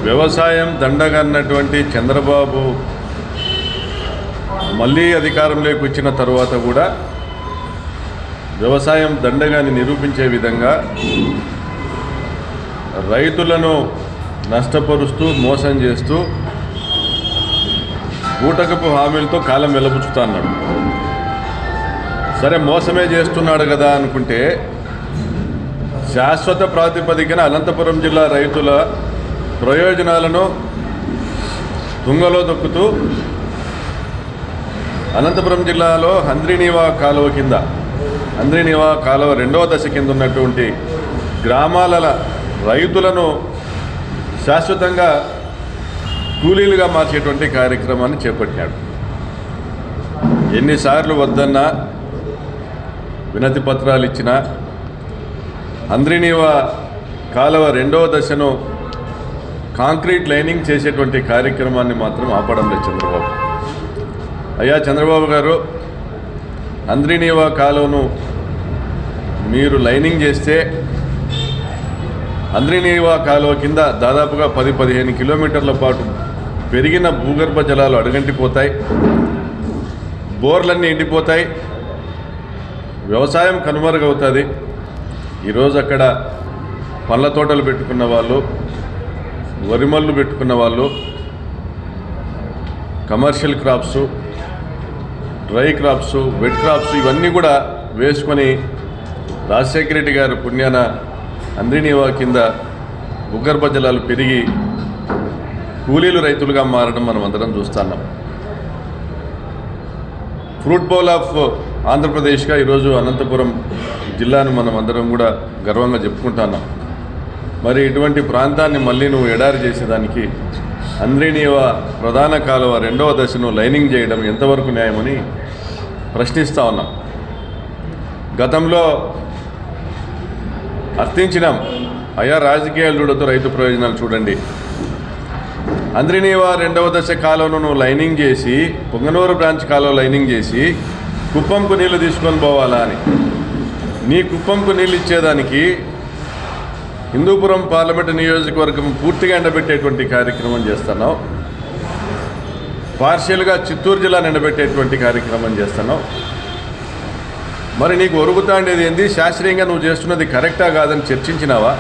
వ్యవసాయం దండగా అన్నటువంటి చంద్రబాబు మళ్ళీ అధికారంలోకి వచ్చిన తర్వాత కూడా వ్యవసాయం దండగాని నిరూపించే విధంగా రైతులను నష్టపరుస్తూ మోసం చేస్తూ బూటకపు హామీలతో కాలం వెలబుచ్చుతా అన్నాడు. సరే మోసమే చేస్తున్నాడు కదా అనుకుంటే శాశ్వత ప్రాతిపదికన అనంతపురం జిల్లా రైతుల ప్రయోజనాలను తుంగలో దొక్కుతూ అనంతపురం జిల్లాలో హంద్రీనీవా కాలువ కింద హంద్రీనీవా కాలువ 2వ దశ కింద ఉన్నటువంటి గ్రామాల రైతులను శాశ్వతంగా కూలీలుగా మార్చేటువంటి కార్యక్రమాన్ని చేపట్టాడు. ఎన్నిసార్లు వద్దన్నా వినతి పత్రాలు ఇచ్చినా హంద్రీనీవా కాలువ 2వ దశను కాంక్రీట్ లైనింగ్ చేసేటువంటి కార్యక్రమాన్ని మాత్రం ఆపడం లేదు చంద్రబాబు. అయ్యా చంద్రబాబు గారు, హంద్రీనీవా కాలువను మీరు లైనింగ్ చేస్తే హంద్రీనీవా కాలువ కింద దాదాపుగా 10-15 కిలోమీటర్ల పాటు పెరిగిన భూగర్భ జలాలు అడుగంటిపోతాయి, బోర్లన్నీ ఎండిపోతాయి, వ్యవసాయం కనుమరుగవుతుంది. ఈరోజు అక్కడ పళ్ళ తోటలు పెట్టుకున్న వాళ్ళు, వరిమళ్ళు పెట్టుకున్న వాళ్ళు, commercial crops, dry crops, wet crops ఇవన్నీ కూడా వేసుకొని రాజశేఖర రెడ్డి గారు పుణ్యాన హంద్రీనీవా కింద భూగర్భ జలాలు పెరిగి కూలీలు రైతులుగా మారడం మనం అందరం చూస్తున్నాం. ఫ్రూట్ బౌల్ ఆఫ్ ఆంధ్రప్రదేశ్గా ఈరోజు అనంతపురం జిల్లాను మనం అందరం కూడా గర్వంగా చెప్పుకుంటున్నాం. మరి ఇటువంటి ప్రాంతాన్ని మళ్ళీ నువ్వు ఎడారి చేసేదానికి హంద్రీనీవా ప్రధాన కాలువ 2వ దశను లైనింగ్ చేయడం ఎంతవరకు న్యాయమని ప్రశ్నిస్తూ ఉన్నాం. గతంలో అర్థించినాం, అయ్యా రాజకీయాలు చూడొద్దు, రైతు ప్రయోజనాలు చూడండి. హంద్రీనీవా 2వ దశ కాలువను నువ్వు లైనింగ్ చేసి పొంగనూరు బ్రాంచ్ కాలువ లైనింగ్ చేసి కుప్పంకు నీళ్లు తీసుకొని పోవాలా అని. నీ కుప్పంకు నీళ్ళు ఇచ్చేదానికి హిందూపురం పార్లమెంటు నియోజకవర్గం పూర్తిగా ఎండబెట్టేటువంటి కార్యక్రమం చేస్తున్నావు, పార్షియల్గా చిత్తూరు జిల్లాను ఎండబెట్టేటువంటి కార్యక్రమం చేస్తున్నావు. మరి నీకు ఒరుగుతా ఉండేది ఏంది? శాస్త్రీయంగా నువ్వు చేస్తున్నది కరెక్టా కాదని చర్చించినావా?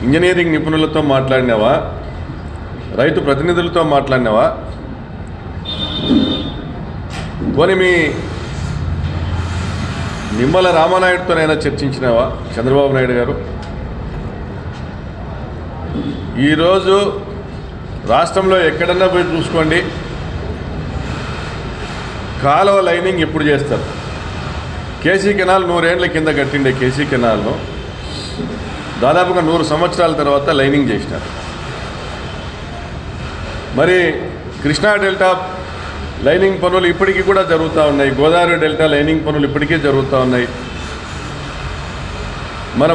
ఇంజనీరింగ్ నిపుణులతో మాట్లాడినావా? రైతు ప్రతినిధులతో మాట్లాడినావా? పోనీ మీ నిమ్మల రామానాయుడుతోనైనా చర్చించినావా చంద్రబాబు నాయుడు గారు? ఈరోజు రాష్ట్రంలో ఎక్కడన్నా పోయి చూసుకోండి, కాలువ లైనింగ్ ఎప్పుడు చేస్తారు? కేసీ కెనాల్ 100 ఏళ్ల కింద కట్టిండే కేసీ కెనాల్ను దాదాపుగా 100 సంవత్సరాల తర్వాత లైనింగ్ చేసినారు. మరి కృష్ణా డెల్టా లైనింగ్ పనులు ఇప్పటికీ కూడా జరుగుతూ ఉన్నాయి, గోదావరి డెల్టా లైనింగ్ పనులు ఇప్పటికీ జరుగుతూ ఉన్నాయి.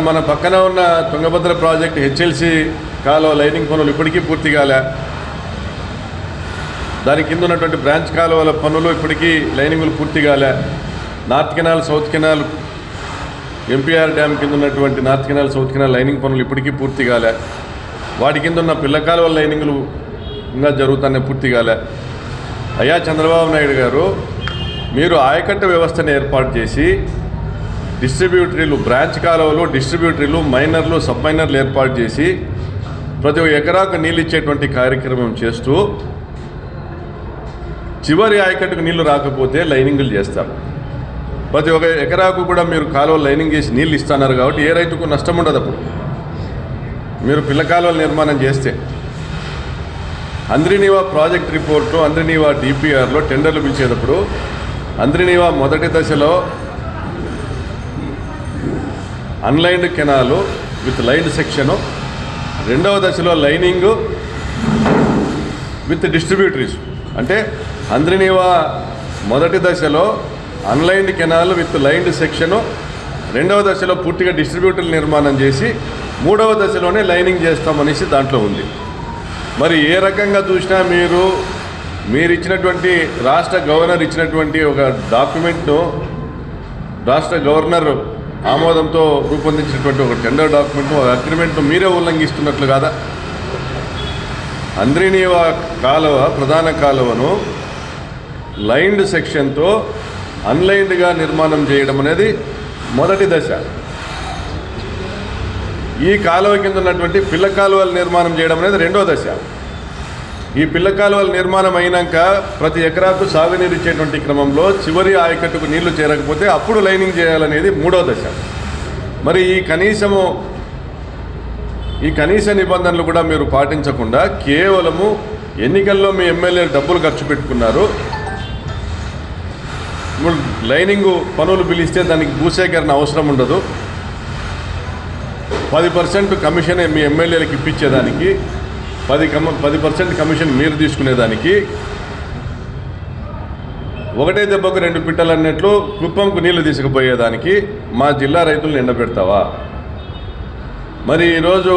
మన పక్కన ఉన్న తుంగభద్ర ప్రాజెక్ట్ హెచ్ఎల్సి కాలువ లైనింగ్ పనులు ఇప్పటికీ పూర్తి కాలే. దాని కింద ఉన్నటువంటి బ్రాంచ్ కాలువల పనులు ఇప్పటికీ లైనింగులు పూర్తి కాలే. North canal, south canal, MPR dam కింద ఉన్నటువంటి north canal, south canal lining పనులు ఇప్పటికీ పూర్తి కాలే. వాటి కింద ఉన్న పిల్ల కాలువల లైనింగులు ఇంకా జరుగుతున్నాయి, పూర్తి కాలే. అయ్యా చంద్రబాబు నాయుడు గారు, మీరు ఆయకట్టు వ్యవస్థను ఏర్పాటు చేసి డిస్ట్రిబ్యూటరీలు, బ్రాంచ్ కాలువలు, డిస్ట్రిబ్యూటరీలు, మైనర్లు, సబ్ మైనర్లు ఏర్పాటు చేసి ప్రతి ఎకరాకు నీళ్ళు ఇచ్చేటువంటి కార్యక్రమం చేస్తూ చివరి ఆయకట్టుకు నీళ్లు రాకపోతే లైనింగులు చేస్తారు. ప్రతి ఒక్క ఎకరాకు కూడా మీరు కాలువలు లైనింగ్ చేసి నీళ్ళు ఇస్తున్నారు కాబట్టి ఏ రైతుకు నష్టం ఉండదు. అప్పుడు మీరు పిల్ల కాలువల నిర్మాణం చేస్తే హంద్రీనీవా ప్రాజెక్ట్ రిపోర్టు, హంద్రీనీవా డిపిఆర్లో టెండర్లు పిలిచేటప్పుడు హంద్రీనీవా మొదటి దశలో అన్లైన్డ్ కెనాలు విత్ లైన్డ్ సెక్షను, 2వ దశలో లైనింగు విత్ డిస్ట్రిబ్యూటరీస్. అంటే హంద్రీనీవా మొదటి దశలో అన్లైన్డ్ కెనాల్ విత్ లైన్డ్ సెక్షను, 2వ దశలో పూర్తిగా డిస్ట్రిబ్యూటర్లు నిర్మాణం చేసి 3వ దశలోనే లైనింగ్ చేస్తామనేసి దాంట్లో ఉంది. మరి ఏ రకంగా చూసినా మీరు ఇచ్చినటువంటి రాష్ట్ర గవర్నర్ ఇచ్చినటువంటి ఒక డాక్యుమెంట్ను, రాష్ట్ర గవర్నర్ ఆమోదంతో రూపొందించినటువంటి ఒక టెండర్ డాక్యుమెంట్ను, ఒక అగ్రిమెంట్ను మీరే ఉల్లంఘిస్తున్నట్లు కాదా? అంద్రినీవా కాలువ ప్రధాన కాలువను లైన్డ్ సెక్షన్తో అన్లైన్డ్గా నిర్మాణం చేయడం అనేది మొదటి దశ. ఈ కాలువ కింద ఉన్నటువంటి పిల్ల కాలువల నిర్మాణం చేయడం అనేది రెండో దశ. ఈ పిల్ల కాలువల నిర్మాణం అయినాక ప్రతి ఎకరాకు సాగునీరు ఇచ్చేటువంటి క్రమంలో చివరి ఆయకట్టుకు నీళ్లు చేరకపోతే అప్పుడు లైనింగ్ చేయాలనేది మూడో దశ. మరి ఈ కనీస నిబంధనలు కూడా మీరు పాటించకుండా కేవలము ఎన్నికల్లో మీ ఎమ్మెల్యే డబ్బులు ఖర్చు పెట్టుకున్నారు, లైనింగ్ పనులు పిలిస్తే దానికి భూసేకరణ అవసరం ఉండదు, 10% కమిషన్ మీ ఎమ్మెల్యేలకు ఇప్పించేదానికి 10% కమిషన్ మీరు తీసుకునేదానికి ఒకటే దెబ్బకు రెండు పిట్టలు అన్నట్లు కుప్పంకు నీళ్లు తీసుకుపోయేదానికి మా జిల్లా రైతులను ఎండబెడతావా? మరి ఈరోజు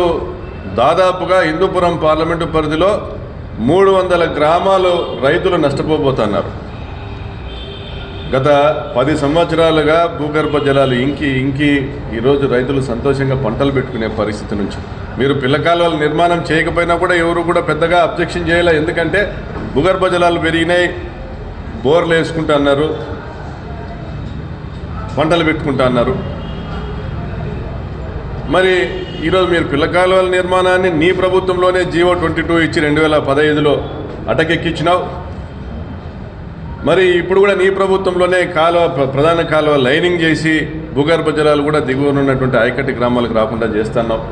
దాదాపుగా హిందూపురం పార్లమెంటు పరిధిలో 300 గ్రామాలు రైతులు నష్టపోబోతున్నారు. గత 10 సంవత్సరాలుగా భూగర్భ జలాలు ఇంకి ఈరోజు రైతులు సంతోషంగా పంటలు పెట్టుకునే పరిస్థితి నుంచి మీరు పిల్లకాలువల నిర్మాణం చేయకపోయినా కూడా ఎవరు కూడా పెద్దగా అబ్జెక్షన్ చేయలే. ఎందుకంటే భూగర్భ జలాలు పెరిగినాయి, బోర్లు వేసుకుంటా అన్నారు, పంటలు పెట్టుకుంటా అన్నారు. మరి ఈరోజు మీరు పిల్లకాలువల నిర్మాణాన్ని నీ ప్రభుత్వంలోనే జీవో 22 ఇచ్చి 2015లో అటకెక్కించినావు. మరి ఇప్పుడు కూడా నీ ప్రభుత్వంలోనే ప్రధాన కాలువ లైనింగ్ చేసి భూగర్భ జలాలు కూడా దిగువన ఉన్నటువంటి ఆయకట్టు గ్రామాలకు రాకుండా చేస్తున్నావు.